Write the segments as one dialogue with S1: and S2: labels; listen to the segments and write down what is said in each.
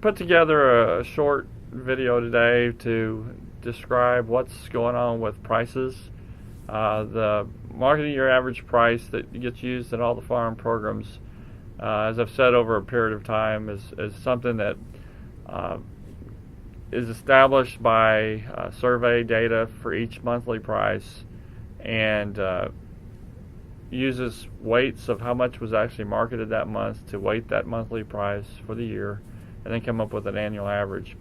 S1: put together a short video today to describe what's going on with prices. The marketing year average price that gets used in all the farm programs, as I've said over a period of time, is something that is established by survey data for each monthly price, and uses weights of how much was actually marketed that month to weight that monthly price for the year, and then come up with an annual average.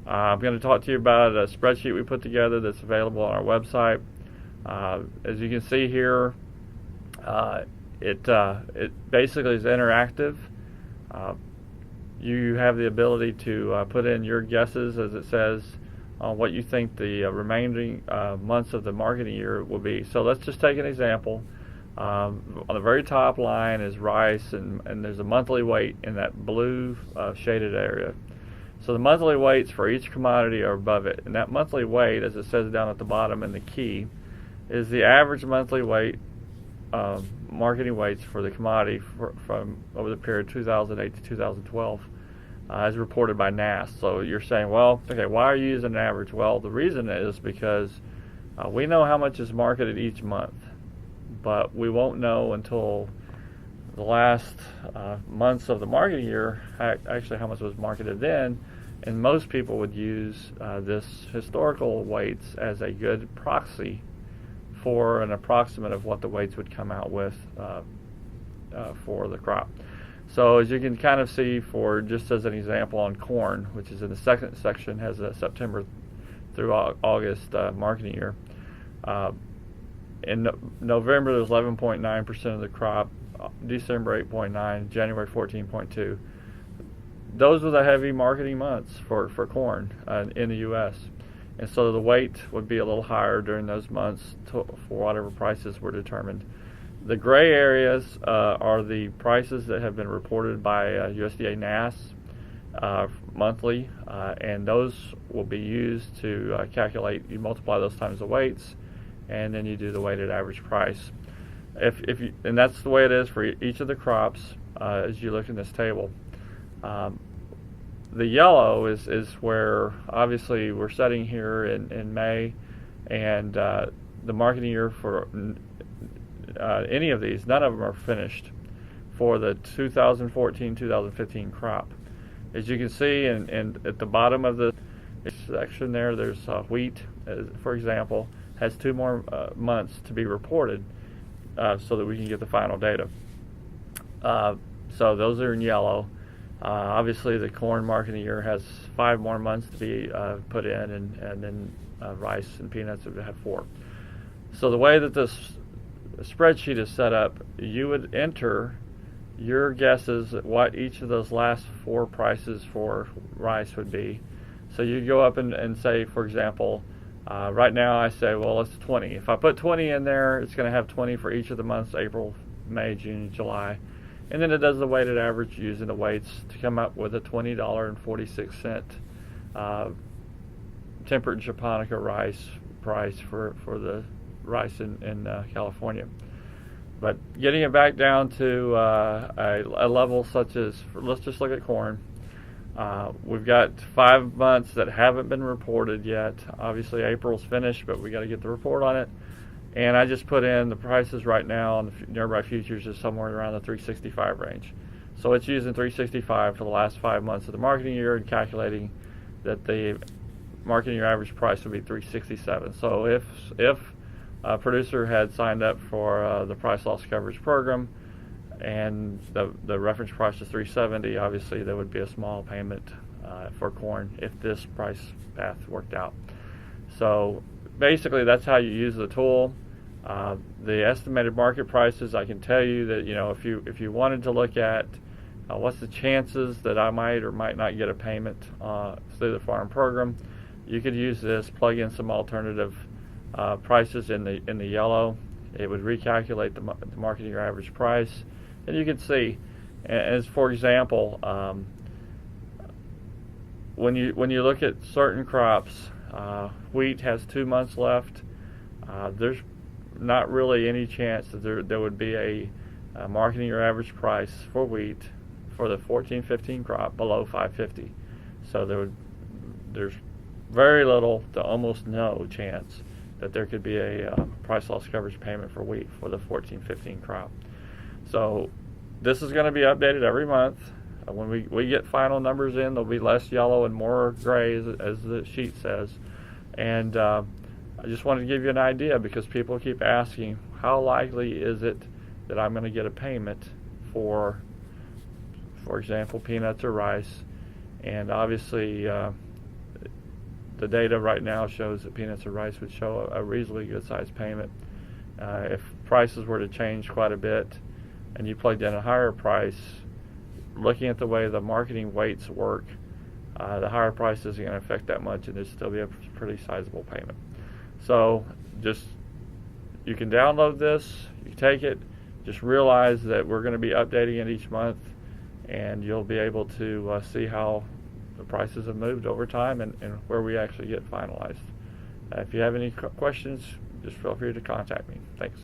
S1: I'm going to talk to you about a spreadsheet we put together that's available on our website. As you can see here, it basically is interactive. You have the ability to put in your guesses, as it says, on what you think the remaining months of the marketing year will be. So let's just take an example. On the very top line is rice, and there's a monthly weight in that blue shaded area. So the monthly weights for each commodity are above it, and that monthly weight, as it says down at the bottom in the key, is the average monthly weight, marketing weights for the commodity from over the period 2008 to 2012, as reported by NASS. So you're saying, well, okay, why are you using an average? Well, the reason is because we know how much is marketed each month, but we won't know until the last months of the marketing year actually how much was marketed then, and most people would use this historical weights as a good proxy for an approximate of what the weights would come out with for the crop. So as you can kind of see, for just as an example on corn, which is in the second section, has a September through August marketing year. In November, there's 11.9% of the crop, December 8.9%, January 14.2%. Those were the heavy marketing months for corn in the U.S. And so the weight would be a little higher during those months for whatever prices were determined. The gray areas are the prices that have been reported by USDA NASS monthly, and those will be used to calculate. You multiply those times the weights, and then you do the weighted average price. And that's the way it is for each of the crops as you look in this table. The yellow is where obviously we're sitting here in May, and the marketing year for any of these, none of them are finished for the 2014-2015 crop. As you can see, and at the bottom of the section there's wheat, for example, has 2 more months to be reported so that we can get the final data. So those are in yellow. Obviously, the corn marketing year has 5 more months to be put in, and then rice and peanuts would have 4. So the way that this spreadsheet is set up, you would enter your guesses at what each of those last 4 prices for rice would be. So you go up and say, for example, right now I say, well, it's 20. If I put 20 in there, it's going to have 20 for each of the months, April, May, June, July. And then it does the weighted average using the weights to come up with a $20.46 temperate japonica rice price for the rice in California. But getting it back down to a level such as, let's just look at corn. We've got 5 months that haven't been reported yet. Obviously April's finished, but we got to get the report on it. And I just put in the prices right now on the nearby futures is somewhere around the 365 range. So it's using 365 for the last 5 months of the marketing year and calculating that the marketing year average price would be 367. So if a producer had signed up for the price loss coverage program and the reference price is 370, obviously there would be a small payment for corn if this price path worked out. So basically that's how you use the tool. The estimated market prices, I can tell you that, if you wanted to look at what's the chances that I might or might not get a payment through the farm program, you could use this, plug in some alternative prices in the yellow. It would recalculate the marketing year average price, and you can see, as for example, when you look at certain crops, wheat has 2 months left. There's not really any chance that there would be a marketing year average price for wheat for the 14-15 crop below 550. So there's very little to almost no chance that there could be a price loss coverage payment for wheat for the 14-15 crop. So this is going to be updated every month. When we get final numbers in, there'll be less yellow and more gray, as the sheet says. And I just wanted to give you an idea, because people keep asking, how likely is it that I'm going to get a payment for example, peanuts or rice? And obviously, the data right now shows that peanuts or rice would show a reasonably good sized payment. If prices were to change quite a bit and you plugged in a higher price, looking at the way the marketing weights work, the higher price isn't going to affect that much, and there'd still be a pretty sizable payment. So you can download this, you take it, just realize that we're going to be updating it each month, and you'll be able to see how the prices have moved over time and where we actually get finalized. If you have any questions, just feel free to contact me. Thanks.